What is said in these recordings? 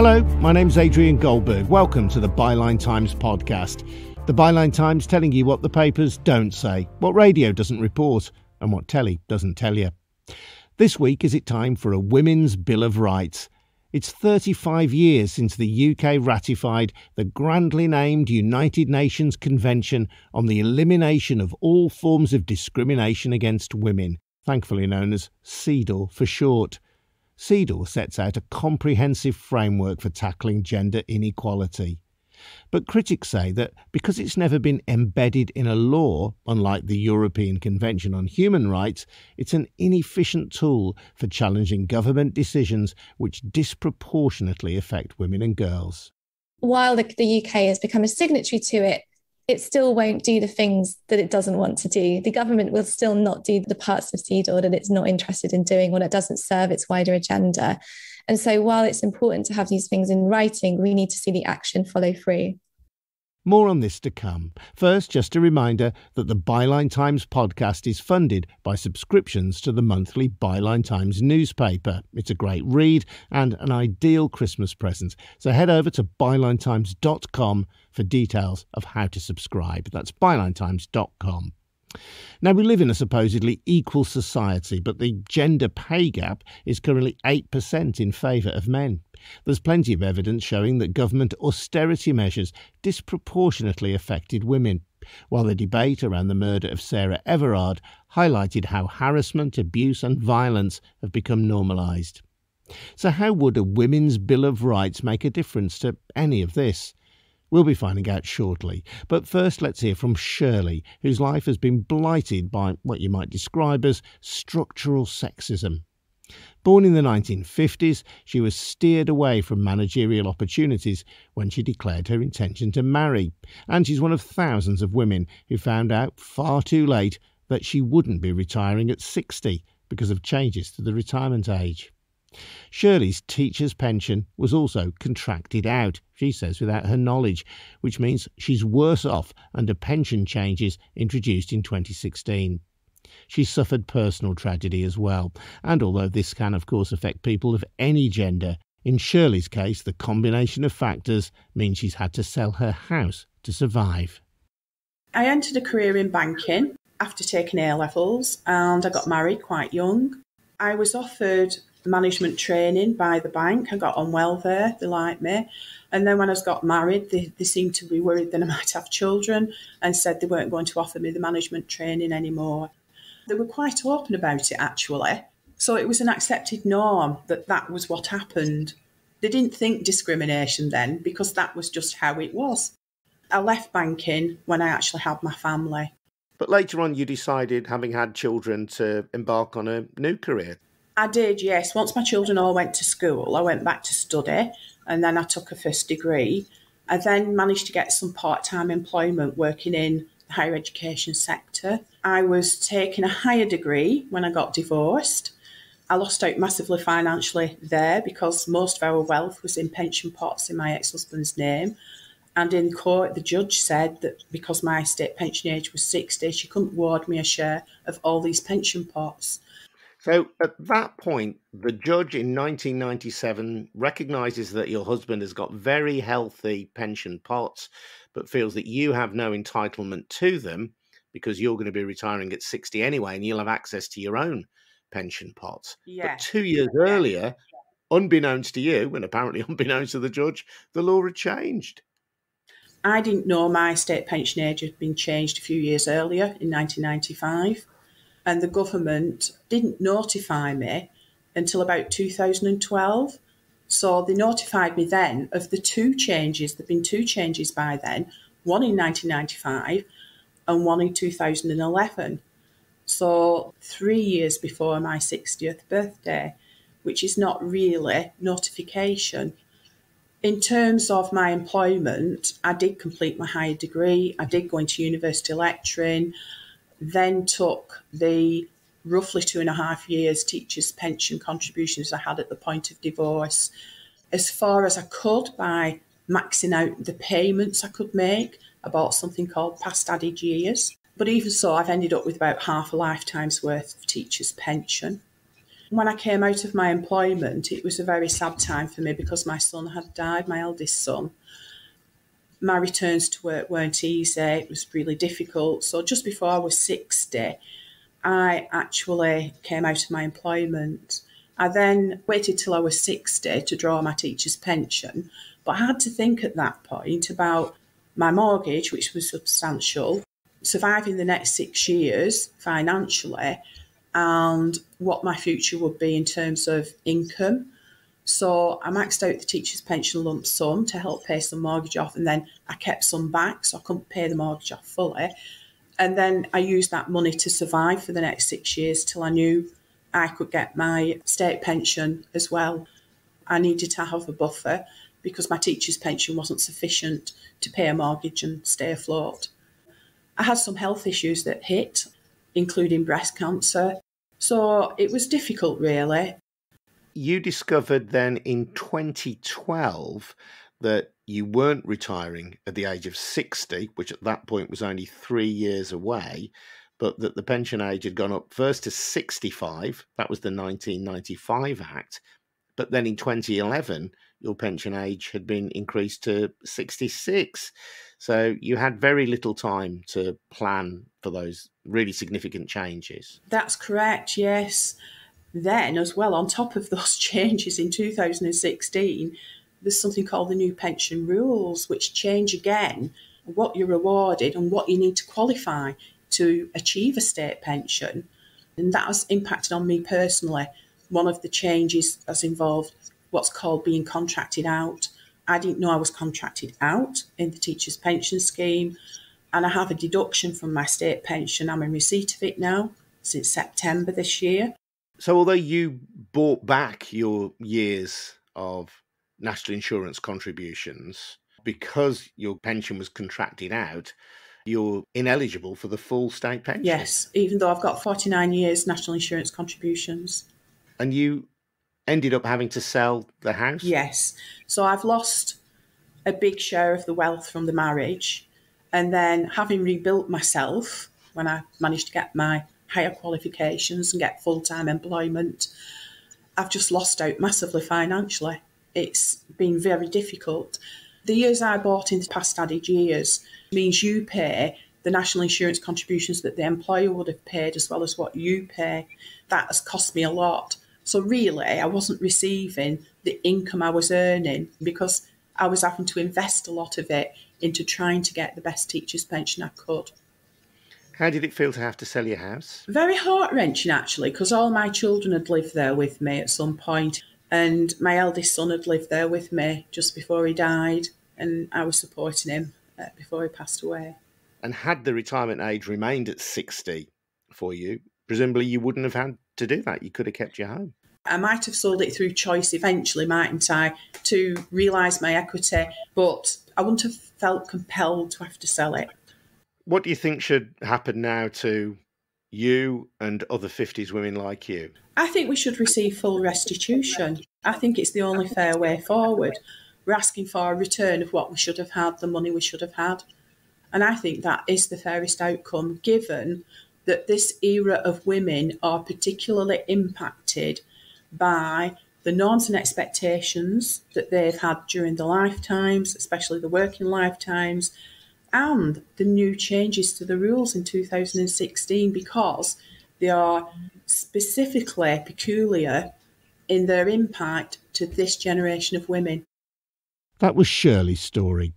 Hello, my name's Adrian Goldberg. Welcome to the Byline Times podcast. The Byline Times telling you what the papers don't say, what radio doesn't report, and what telly doesn't tell you. This week is it time for a Women's Bill of Rights. It's 35 years since the UK ratified the grandly named United Nations Convention on the Elimination of all forms of discrimination against women, thankfully known as CEDAW for short. CEDAW sets out a comprehensive framework for tackling gender inequality. But critics say that because it's never been embedded in a law, unlike the European Convention on Human Rights, it's an inefficient tool for challenging government decisions which disproportionately affect women and girls. While the UK has become a signatory to it, it still won't do the things that it doesn't want to do. The government will still not do the parts of CEDAW that it's not interested in doing when it doesn't serve its wider agenda. And so while it's important to have these things in writing, we need to see the action follow through. More on this to come. First, just a reminder that the Byline Times podcast is funded by subscriptions to the monthly Byline Times newspaper. It's a great read and an ideal Christmas present. So head over to bylinetimes.com for details of how to subscribe. That's bylinetimes.com. Now, we live in a supposedly equal society, but the gender pay gap is currently 8% in favour of men. There's plenty of evidence showing that government austerity measures disproportionately affected women, while the debate around the murder of Sarah Everard highlighted how harassment, abuse and violence have become normalised. So how would a Women's Bill of Rights make a difference to any of this? We'll be finding out shortly. But first, let's hear from Shirley, whose life has been blighted by what you might describe as structural sexism. Born in the 1950s, she was steered away from managerial opportunities when she declared her intention to marry. And she's one of thousands of women who found out far too late that she wouldn't be retiring at 60 because of changes to the retirement age. Shirley's teacher's pension was also contracted out, she says, without her knowledge, which means she's worse off under pension changes introduced in 2016. She suffered personal tragedy as well, and although this can of course affect people of any gender, in Shirley's case the combination of factors means she's had to sell her house to survive. I entered a career in banking after taking A-levels, and I got married quite young. I was offered management training by the bank. I got on well there, they liked me. And then when I got married, they seemed to be worried that I might have children and said they weren't going to offer me the management training anymore. They were quite open about it, actually. So it was an accepted norm that that was what happened. They didn't think discrimination then because that was just how it was. I left banking when I actually had my family. But later on you decided, having had children, to embark on a new career. I did, yes. Once my children all went to school, I went back to study and then I took a first degree. I then managed to get some part-time employment working in the higher education sector. I was taking a higher degree when I got divorced. I lost out massively financially there because most of our wealth was in pension pots in my ex-husband's name. And in court, the judge said that because my state pension age was 60, she couldn't award me a share of all these pension pots. So at that point, the judge in 1997 recognises that your husband has got very healthy pension pots, but feels that you have no entitlement to them because you're going to be retiring at 60 anyway and you'll have access to your own pension pots. Yeah. But 2 years earlier, unbeknownst to you, and apparently unbeknownst to the judge, the law had changed. I didn't know my state pension age had been changed a few years earlier in 1995. And the government didn't notify me until about 2012. So they notified me then of the two changes. There have been two changes by then, one in 1995 and one in 2011. So 3 years before my 60th birthday, which is not really notification. In terms of my employment, I did complete my higher degree. I did go into university lecturing. Then took the roughly 2.5 years teacher's pension contributions I had at the point of divorce as far as I could by maxing out the payments I could make. I bought something called past added years. But even so, I've ended up with about half a lifetime's worth of teacher's pension. When I came out of my employment, it was a very sad time for me because my son had died, my eldest son. My returns to work weren't easy. It was really difficult. So just before I was 60, I actually came out of my employment. I then waited till I was 60 to draw my teacher's pension. But I had to think at that point about my mortgage, which was substantial, surviving the next 6 years financially, and what my future would be in terms of income. So I maxed out the teacher's pension lump sum to help pay some mortgage off, and then I kept some back so I couldn't pay the mortgage off fully. And then I used that money to survive for the next 6 years till I knew I could get my state pension as well. I needed to have a buffer because my teacher's pension wasn't sufficient to pay a mortgage and stay afloat. I had some health issues that hit, including breast cancer. So it was difficult, really. You discovered then in 2012 that you weren't retiring at the age of 60, which at that point was only 3 years away, but that the pension age had gone up first to 65. That was the 1995 Act. But then in 2011, your pension age had been increased to 66. So you had very little time to plan for those really significant changes. That's correct, yes. Then, as well, on top of those changes in 2016, there's something called the new pension rules, which change again what you're awarded and what you need to qualify to achieve a state pension. And that has impacted on me personally. One of the changes has involved what's called being contracted out. I didn't know I was contracted out in the teacher's pension scheme, and I have a deduction from my state pension. I'm in receipt of it now since September this year. So although you bought back your years of national insurance contributions, because your pension was contracted out, you're ineligible for the full state pension. Yes, even though I've got 49 years national insurance contributions. And you ended up having to sell the house? Yes. So I've lost a big share of the wealth from the marriage. And then having rebuilt myself, when I managed to get my higher qualifications and get full-time employment, I've just lost out massively financially. It's been very difficult. The years I bought in the past added years means you pay the national insurance contributions that the employer would have paid as well as what you pay. That has cost me a lot. So really, I wasn't receiving the income I was earning because I was having to invest a lot of it into trying to get the best teacher's pension I could. How did it feel to have to sell your house? Very heart-wrenching, actually, because all my children had lived there with me at some point, and my eldest son had lived there with me just before he died, and I was supporting him before he passed away. And had the retirement age remained at 60 for you, presumably you wouldn't have had to do that. You could have kept your home. I might have sold it through choice eventually, mightn't I, to realise my equity, but I wouldn't have felt compelled to have to sell it. What do you think should happen now to you and other 50s women like you? I think we should receive full restitution. I think it's the only fair way forward. We're asking for a return of what we should have had, the money we should have had. And I think that is the fairest outcome, given that this era of women are particularly impacted by the norms and expectations that they've had during their lifetimes, especially the working lifetimes, and the new changes to the rules in 2016, because they are specifically peculiar in their impact to this generation of women. That was Shirley's story.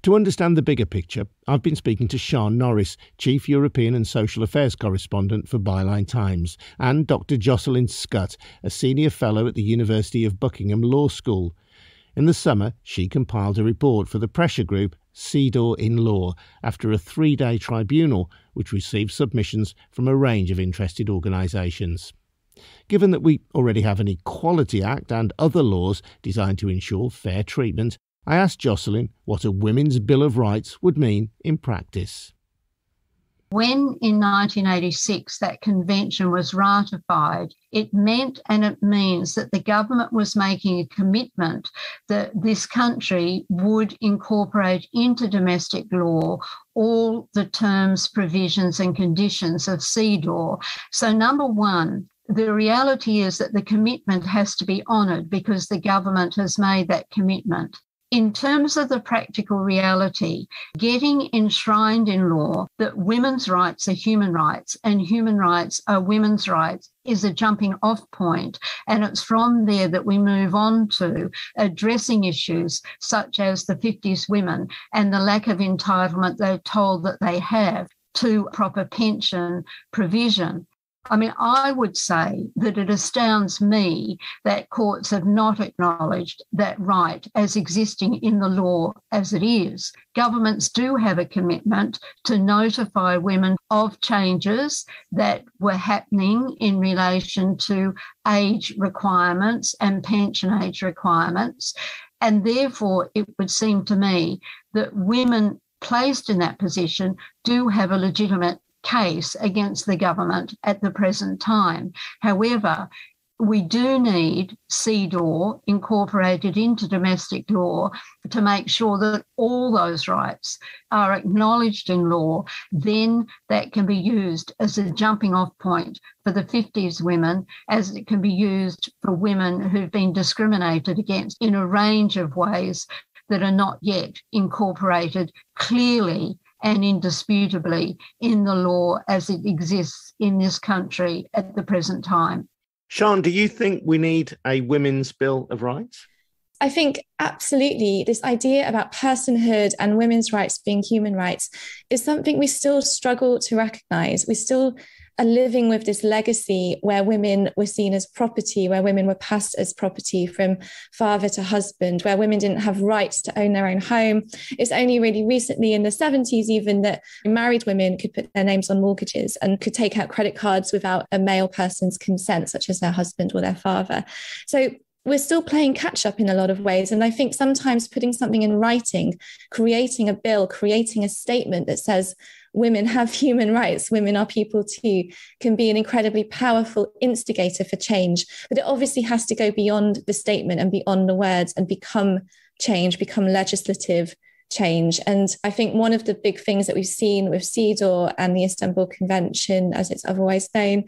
To understand the bigger picture, I've been speaking to Sian Norris, Chief European and Social Affairs Correspondent for Byline Times, and Dr Jocelyn Scutt, a Senior Fellow at the University of Buckingham Law School. In the summer, she compiled a report for the pressure group CEDAW in Law after a 3-day tribunal which received submissions from a range of interested organisations. Given that we already have an Equality Act and other laws designed to ensure fair treatment, I asked Jocelyn what a Women's Bill of Rights would mean in practice. When in 1986 that convention was ratified, it meant and it means that the government was making a commitment that this country would incorporate into domestic law all the terms, provisions and conditions of CEDAW. So number one, the reality is that the commitment has to be honoured because the government has made that commitment. In terms of the practical reality, getting enshrined in law that women's rights are human rights and human rights are women's rights is a jumping off point. And it's from there that we move on to addressing issues such as the 50s women and the lack of entitlement they're told that they have to proper pension provision. I mean, I would say that it astounds me that courts have not acknowledged that right as existing in the law as it is. Governments do have a commitment to notify women of changes that were happening in relation to age requirements and pension age requirements. And therefore, it would seem to me that women placed in that position do have a legitimate case against the government at the present time. However, we do need CEDAW incorporated into domestic law to make sure that all those rights are acknowledged in law. Then that can be used as a jumping off point for the 50s women, as it can be used for women who've been discriminated against in a range of ways that are not yet incorporated clearly and indisputably in the law as it exists in this country at the present time. Sian, do you think we need a Women's Bill of Rights? I think absolutely. This idea about personhood and women's rights being human rights is something we still struggle to recognise. We still are living with this legacy where women were seen as property, where women were passed as property from father to husband, where women didn't have rights to own their own home. It's only really recently in the 70s even that married women could put their names on mortgages and could take out credit cards without a male person's consent, such as their husband or their father. So we're still playing catch up in a lot of ways. And I think sometimes putting something in writing, creating a bill, creating a statement that says women have human rights, women are people too, can be an incredibly powerful instigator for change. But it obviously has to go beyond the statement and beyond the words and become change, become legislative change. And I think one of the big things that we've seen with CEDAW and the Istanbul Convention, as it's otherwise known,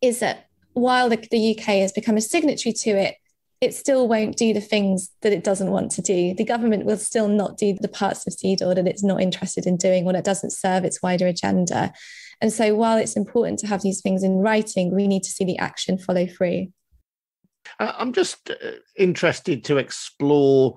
is that while the UK has become a signatory to it, it still won't do the things that it doesn't want to do. The government will still not do the parts of CEDAW that it's not interested in doing or that doesn't serve its wider agenda. And so while it's important to have these things in writing, we need to see the action follow through. I'm just interested to explore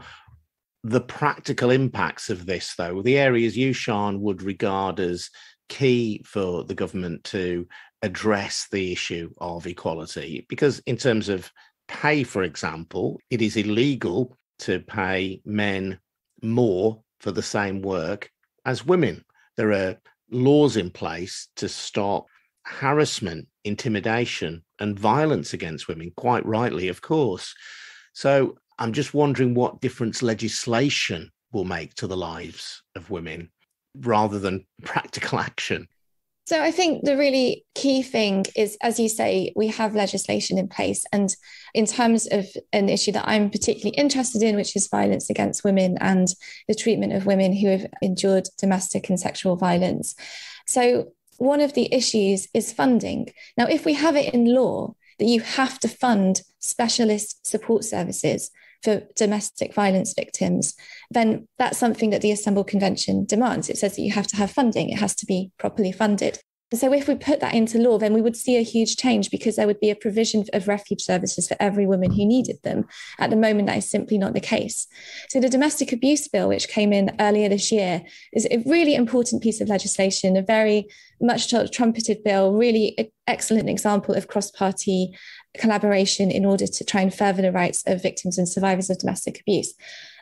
the practical impacts of this, though. The areas you, Sian, would regard as key for the government to address the issue of equality, because in terms of pay, for example, it is illegal to pay men more for the same work as women. There are laws in place to stop harassment, intimidation, and violence against women, quite rightly, of course. So I'm just wondering what difference legislation will make to the lives of women rather than practical action. So I think the really key thing is, as you say, we have legislation in place. And in terms of an issue that I'm particularly interested in, which is violence against women and the treatment of women who have endured domestic and sexual violence. So one of the issues is funding. Now, if we have it in law that you have to fund specialist support services for domestic violence victims, then that's something that the Istanbul Convention demands. It says that you have to have funding. It has to be properly funded. So if we put that into law, then we would see a huge change because there would be a provision of refuge services for every woman who needed them. At the moment, that is simply not the case. So the domestic abuse bill, which came in earlier this year, is a really important piece of legislation, a very much trumpeted bill, really excellent example of cross-party collaboration in order to try and further the rights of victims and survivors of domestic abuse.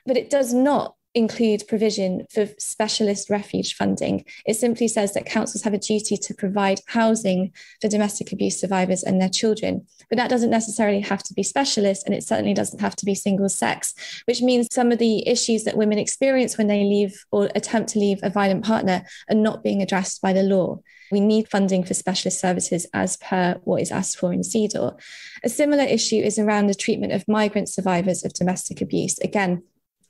But it does not include provision for specialist refuge funding. It simply says that councils have a duty to provide housing for domestic abuse survivors and their children. But that doesn't necessarily have to be specialist, and it certainly doesn't have to be single sex, which means some of the issues that women experience when they leave or attempt to leave a violent partner are not being addressed by the law. We need funding for specialist services as per what is asked for in CEDAW. A similar issue is around the treatment of migrant survivors of domestic abuse. Again,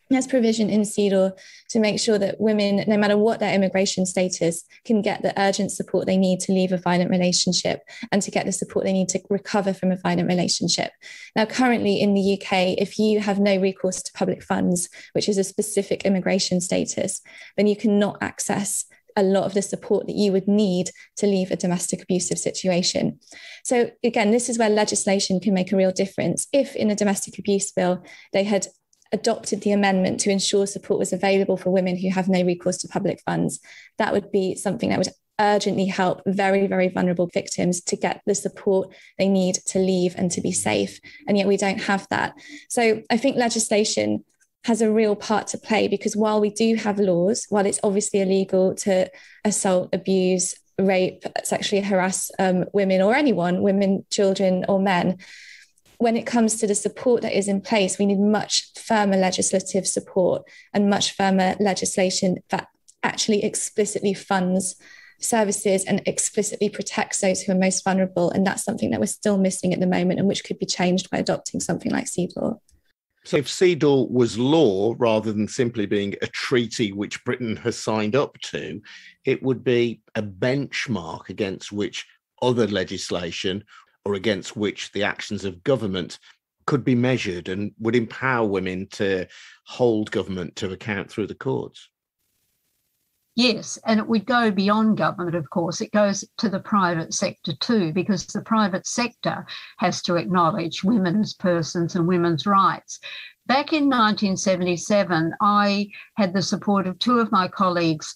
There's provision in CEDAW to make sure that women, no matter what their immigration status, can get the urgent support they need to leave a violent relationship and to get the support they need to recover from a violent relationship. Now, currently in the UK, if you have no recourse to public funds, which is a specific immigration status, then you cannot access a lot of the support that you would need to leave a domestic abusive situation. So again, this is where legislation can make a real difference. If in a domestic abuse bill, they had adopted the amendment to ensure support was available for women who have no recourse to public funds, that would be something that would urgently help very, very vulnerable victims to get the support they need to leave and to be safe. And yet we don't have that. So I think legislation has a real part to play, because while we do have laws, while it's obviously illegal to assault, abuse, rape, sexually harass women or anyone, women, children or men, when it comes to the support that is in place, we need much firmer legislative support and much firmer legislation that actually explicitly funds services and explicitly protects those who are most vulnerable. And that's something that we're still missing at the moment, and which could be changed by adopting something like CEDAW. So if CEDAW was law rather than simply being a treaty which Britain has signed up to, it would be a benchmark against which other legislation or against which the actions of government could be measured, and would empower women to hold government to account through the courts. Yes, and it would go beyond government, of course. It goes to the private sector too, because the private sector has to acknowledge women as persons and women's rights. Back in 1977, I had the support of two of my colleagues,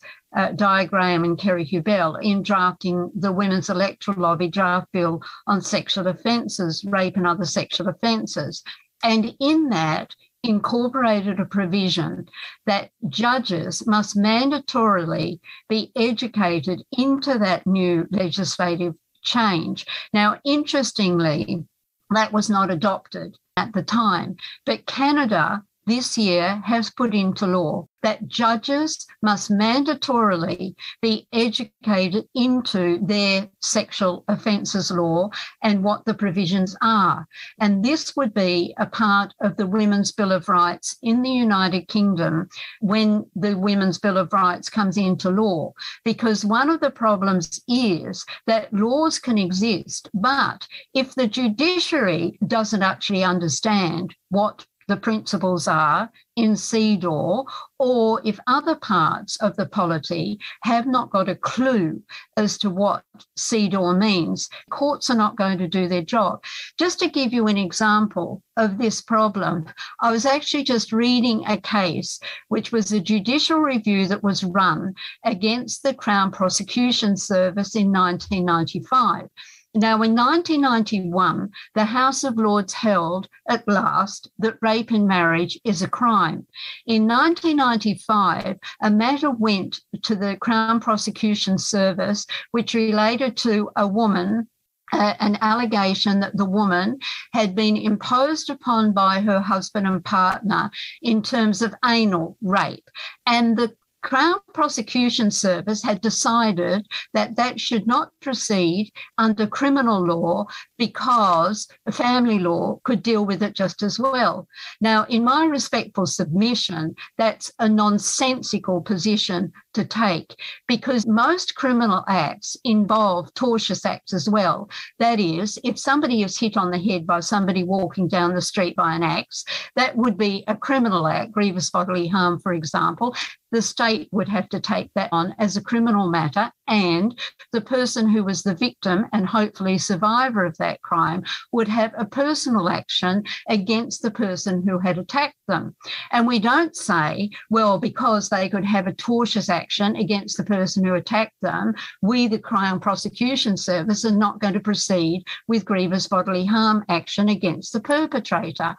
Di Graham and Kerry Hubell, in drafting the Women's Electoral Lobby draft bill on sexual offences, rape and other sexual offences. And in that, incorporated a provision that judges must mandatorily be educated into that new legislative change. Now, interestingly, that was not adopted at the time, but Canada this year has put into law that judges must mandatorily be educated into their sexual offences law and what the provisions are. And this would be a part of the Women's Bill of Rights in the United Kingdom when the Women's Bill of Rights comes into law, because one of the problems is that laws can exist, but if the judiciary doesn't actually understand what the principles are in CEDAW, or if other parts of the polity have not got a clue as to what CEDAW means, courts are not going to do their job. Just to give you an example of this problem, I was actually just reading a case which was a judicial review that was run against the Crown Prosecution Service in 1995. Now, in 1991, the House of Lords held at last that rape in marriage is a crime. In 1995, a matter went to the Crown Prosecution Service which related to a woman, an allegation that the woman had been imposed upon by her husband and partner in terms of anal rape. And the Crown Prosecution Service had decided that that should not proceed under criminal law because family law could deal with it just as well. Now, in my respectful submission, that's a nonsensical position to take, because most criminal acts involve tortious acts as well. That is, if somebody is hit on the head by somebody walking down the street by an axe, that would be a criminal act, grievous bodily harm, for example. The state would have to take that on as a criminal matter, and the person who was the victim and hopefully survivor of that crime would have a personal action against the person who had attacked them. And we don't say, well, because they could have a tortious action against the person who attacked them, we, the Crown Prosecution Service, are not going to proceed with grievous bodily harm action against the perpetrator.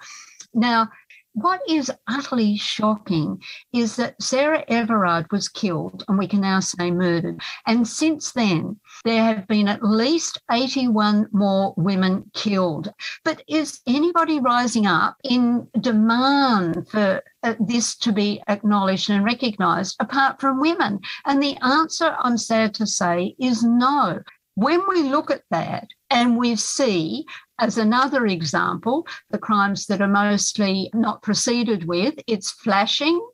Now, what is utterly shocking is that Sarah Everard was killed, and we can now say murdered. And since then, there have been at least 81 more women killed. But is anybody rising up in demand for this to be acknowledged and recognised apart from women? And the answer, I'm sad to say, is no. When we look at that and we see As another example, the crimes that are mostly not proceeded with, it's flashing,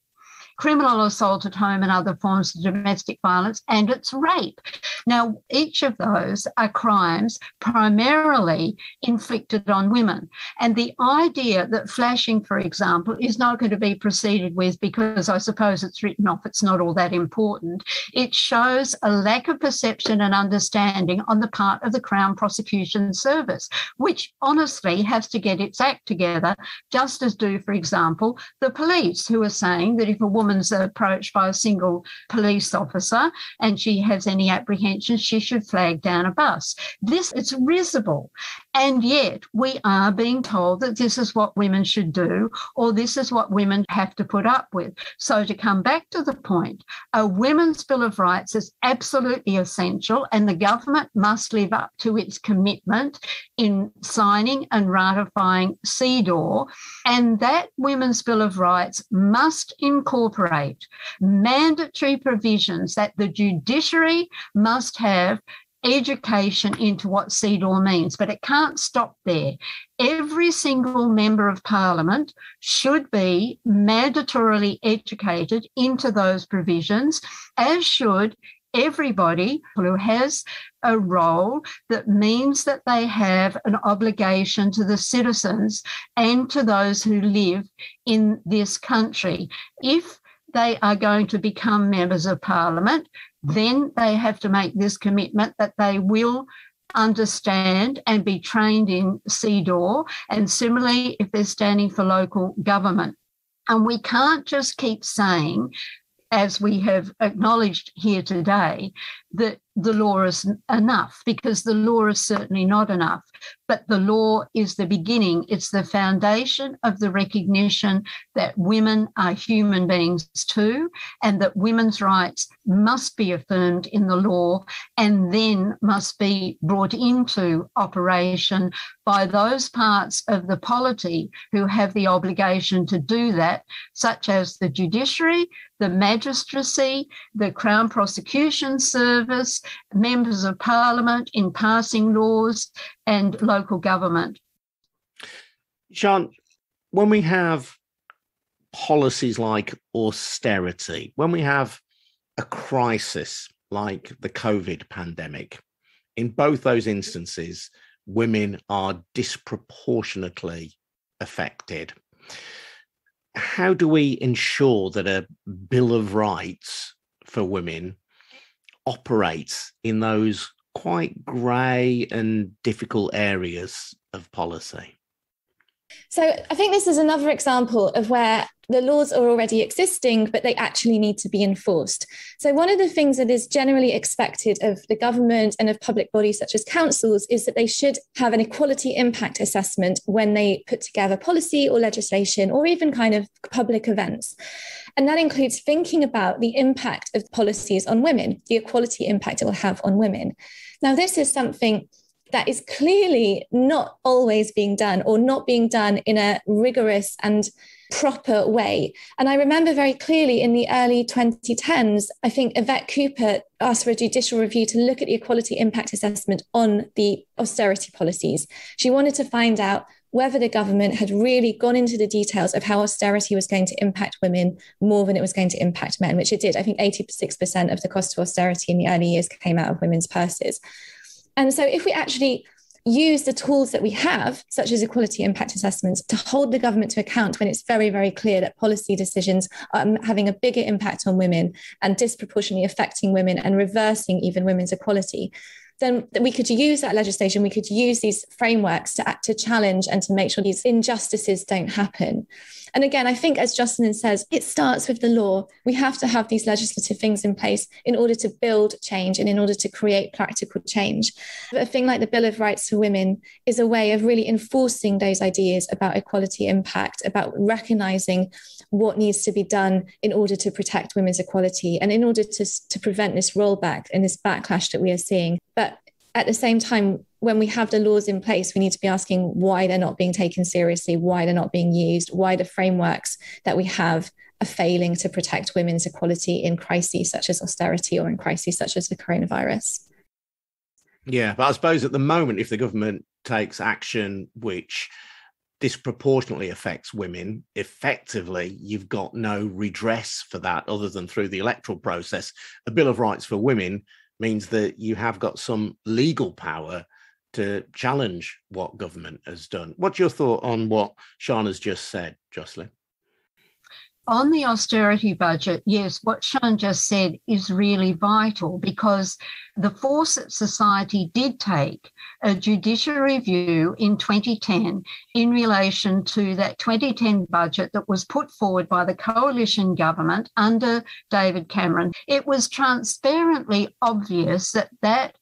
criminal assault at home and other forms of domestic violence, and it's rape. Now, each of those are crimes primarily inflicted on women. And the idea that flashing, for example, is not going to be proceeded with because I suppose it's written off, it's not all that important, it shows a lack of perception and understanding on the part of the Crown Prosecution Service, which honestly has to get its act together, just as do, for example, the police, who are saying that if a woman's approached by a single police officer and she has any apprehension, she should flag down a bus. This is risible. And yet we are being told that this is what women should do, or this is what women have to put up with. So to come back to the point, a Women's Bill of Rights is absolutely essential, and the government must live up to its commitment in signing and ratifying CEDAW, and that Women's Bill of Rights must incorporate mandatory provisions that the judiciary must have education into what CEDAW means, but it can't stop there. Every single member of Parliament should be mandatorily educated into those provisions, as should everybody who has a role that means that they have an obligation to the citizens and to those who live in this country. If they are going to become members of Parliament, then they have to make this commitment that they will understand and be trained in CEDAW, and similarly if they're standing for local government. And we can't just keep saying, as we have acknowledged here today, that the law is enough, because the law is certainly not enough. But the law is the beginning. It's the foundation of the recognition that women are human beings too, and that women's rights must be affirmed in the law and then must be brought into operation by those parts of the polity who have the obligation to do that, such as the judiciary, the magistracy, the Crown Prosecution Service, members of Parliament in passing laws, and local government. Sian, when we have policies like austerity, when we have a crisis like the COVID pandemic, in both those instances, women are disproportionately affected. How do we ensure that a Bill of Rights for women operates in those quite grey and difficult areas of policy? So I think this is another example of where the laws are already existing, but they actually need to be enforced. So one of the things that is generally expected of the government and of public bodies such as councils is that they should have an equality impact assessment when they put together policy or legislation or even kind of public events. And that includes thinking about the impact of policies on women, the equality impact it will have on women. Now, this is something that is clearly not always being done, or not being done in a rigorous and proper way. And I remember very clearly in the early 2010s, I think Yvette Cooper asked for a judicial review to look at the equality impact assessment on the austerity policies. She wanted to find out whether the government had really gone into the details of how austerity was going to impact women more than it was going to impact men, which it did. I think 86% of the cost of austerity in the early years came out of women's purses. And so if we actually use the tools that we have, such as equality impact assessments, to hold the government to account when it's very, very clear that policy decisions are having a bigger impact on women and disproportionately affecting women and reversing even women's equality, then we could use that legislation, we could use these frameworks to challenge and to make sure these injustices don't happen. And again, I think, as Justin says, it starts with the law. We have to have these legislative things in place in order to build change and in order to create practical change. But a thing like the Bill of Rights for Women is a way of really enforcing those ideas about equality impact, about recognising what needs to be done in order to protect women's equality and in order to prevent this rollback and this backlash that we are seeing. But at the same time, when we have the laws in place, we need to be asking why they're not being taken seriously, why they're not being used, why the frameworks that we have are failing to protect women's equality in crises such as austerity or in crises such as the coronavirus. Yeah, but I suppose at the moment, if the government takes action which disproportionately affects women, effectively, you've got no redress for that other than through the electoral process. A Bill of Rights for women means that you have got some legal power to challenge what government has done. What's your thought on what Sian has just said, Jocelyn? On the austerity budget, yes, what Sian just said is really vital, because the Fawcett Society did take a judicial review in 2010 in relation to that 2010 budget that was put forward by the coalition government under David Cameron. It was transparently obvious that that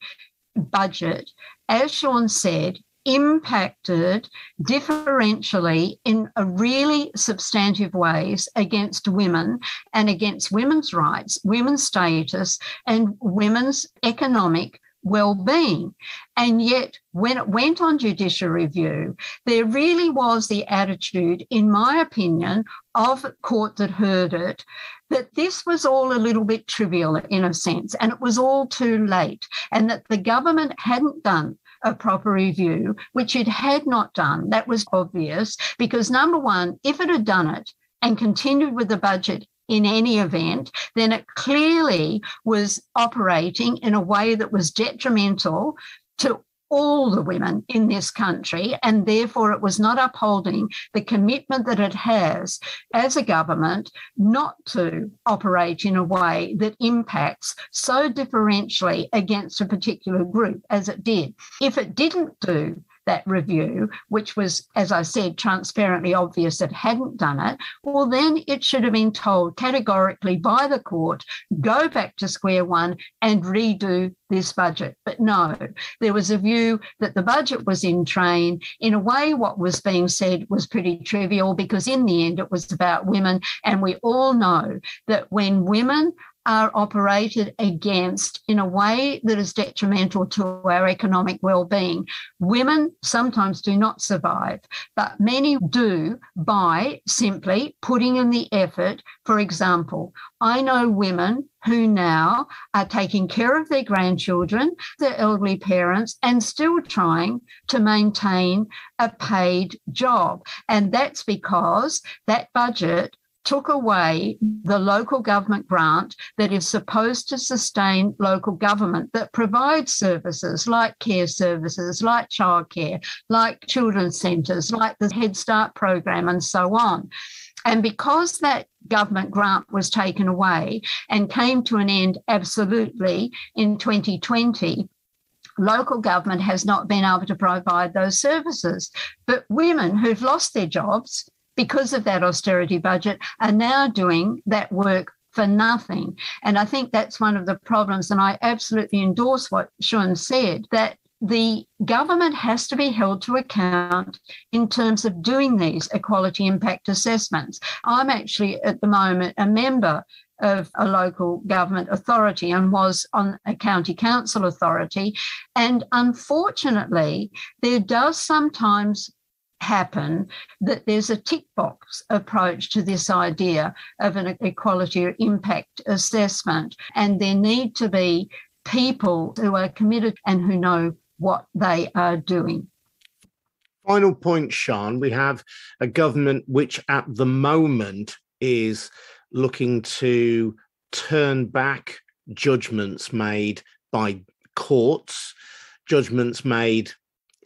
budget, as Sian said, impacted differentially in a really substantive ways against women and against women's rights, women's status, and women's economic well-being. And yet, when it went on judicial review, there really was the attitude, in my opinion, of the court that heard it, that this was all a little bit trivial in a sense, and it was all too late, and that the government hadn't done a proper review, which it had not done. That was obvious, because number one, if it had done it and continued with the budget in any event, then it clearly was operating in a way that was detrimental to all the women in this country, and therefore it was not upholding the commitment that it has as a government not to operate in a way that impacts so differentially against a particular group as it did. If it didn't do that review, which was, as I said, transparently obvious it hadn't done it, well, then it should have been told categorically by the court, go back to square one and redo this budget. But no, there was a view that the budget was in train. In a way, what was being said was pretty trivial, because in the end it was about women, and we all know that when women are operated against in a way that is detrimental to our economic well-being, women sometimes do not survive, but many do by simply putting in the effort. For example, I know women who now are taking care of their grandchildren, their elderly parents, and still trying to maintain a paid job. And that's because that budget took away the local government grant that is supposed to sustain local government, that provides services like care services, like childcare, like children's centres, like the Head Start program, and so on. And because that government grant was taken away and came to an end absolutely in 2020, local government has not been able to provide those services. But women who've lost their jobs because of that austerity budget are now doing that work for nothing. And I think that's one of the problems, and I absolutely endorse what Sian said, that the government has to be held to account in terms of doing these equality impact assessments. I'm actually at the moment a member of a local government authority and was on a county council authority. And unfortunately, there does sometimes happen that there's a tick box approach to this idea of an equality or impact assessment, and there need to be people who are committed and who know what they are doing. Final point, Sian, we have a government which at the moment is looking to turn back judgments made by courts, judgments made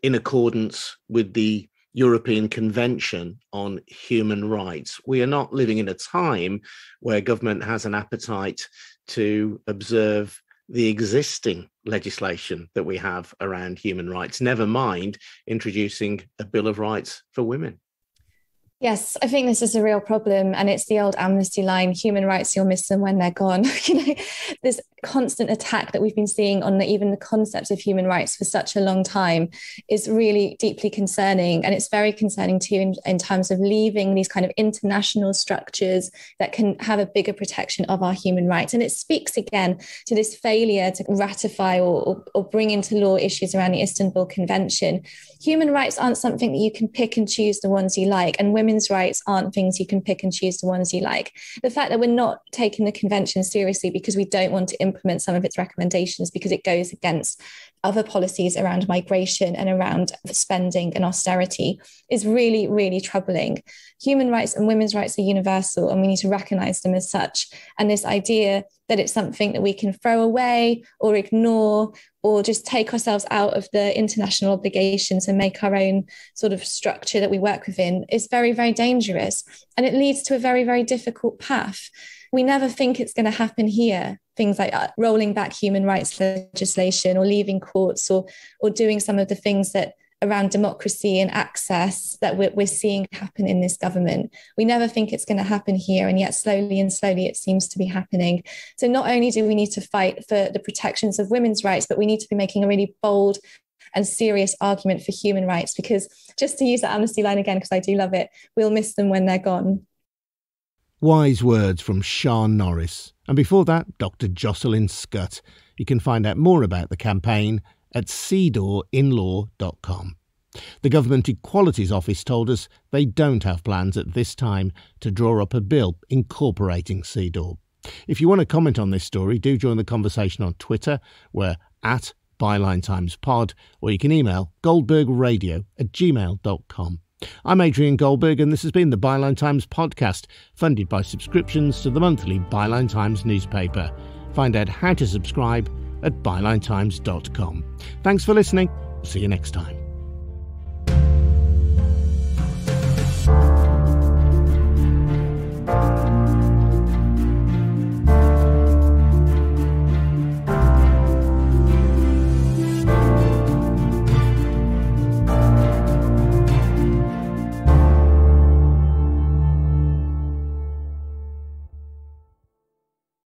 in accordance with the European Convention on Human Rights. We are not living in a time where government has an appetite to observe the existing legislation that we have around human rights, never mind introducing a Bill of Rights for women. Yes, I think this is a real problem, and it's the old amnesty line, human rights, you'll miss them when they're gone. This constant attack that we've been seeing on even the concept of human rights for such a long time is really deeply concerning. And it's very concerning too in terms of leaving these kind of international structures that can have a bigger protection of our human rights. And it speaks again to this failure to ratify or bring into law issues around the Istanbul Convention. Human rights aren't something that you can pick and choose the ones you like, and women's rights aren't things you can pick and choose the ones you like. The fact that we're not taking the convention seriously because we don't want to implement some of its recommendations because it goes against other policies around migration and around spending and austerity is really, really troubling. Human rights and women's rights are universal, and we need to recognise them as such. And this idea that it's something that we can throw away or ignore or just take ourselves out of the international obligations and make our own sort of structure that we work within is very, very dangerous. And it leads to a very, very difficult path. We never think it's going to happen here. Things like rolling back human rights legislation or leaving courts or doing some of the things that around democracy and access that we're seeing happen in this government. We never think it's going to happen here, and yet slowly it seems to be happening. So not only do we need to fight for the protections of women's rights, but we need to be making a really bold and serious argument for human rights, because just to use that Amnesty line again, because I do love it, we'll miss them when they're gone. Wise words from Sian Norris. And before that, Dr. Jocelyn Scutt. You can find out more about the campaign at CEDAWinlaw.com. The Government Equalities Office told us they don't have plans at this time to draw up a bill incorporating CEDAW. If you want to comment on this story, do join the conversation on Twitter. We're at BylineTimesPod, or you can email goldbergradio@gmail.com. I'm Adrian Goldberg, and this has been the Byline Times podcast, funded by subscriptions to the monthly Byline Times newspaper. Find out how to subscribe at bylinetimes.com. Thanks for listening. See you next time.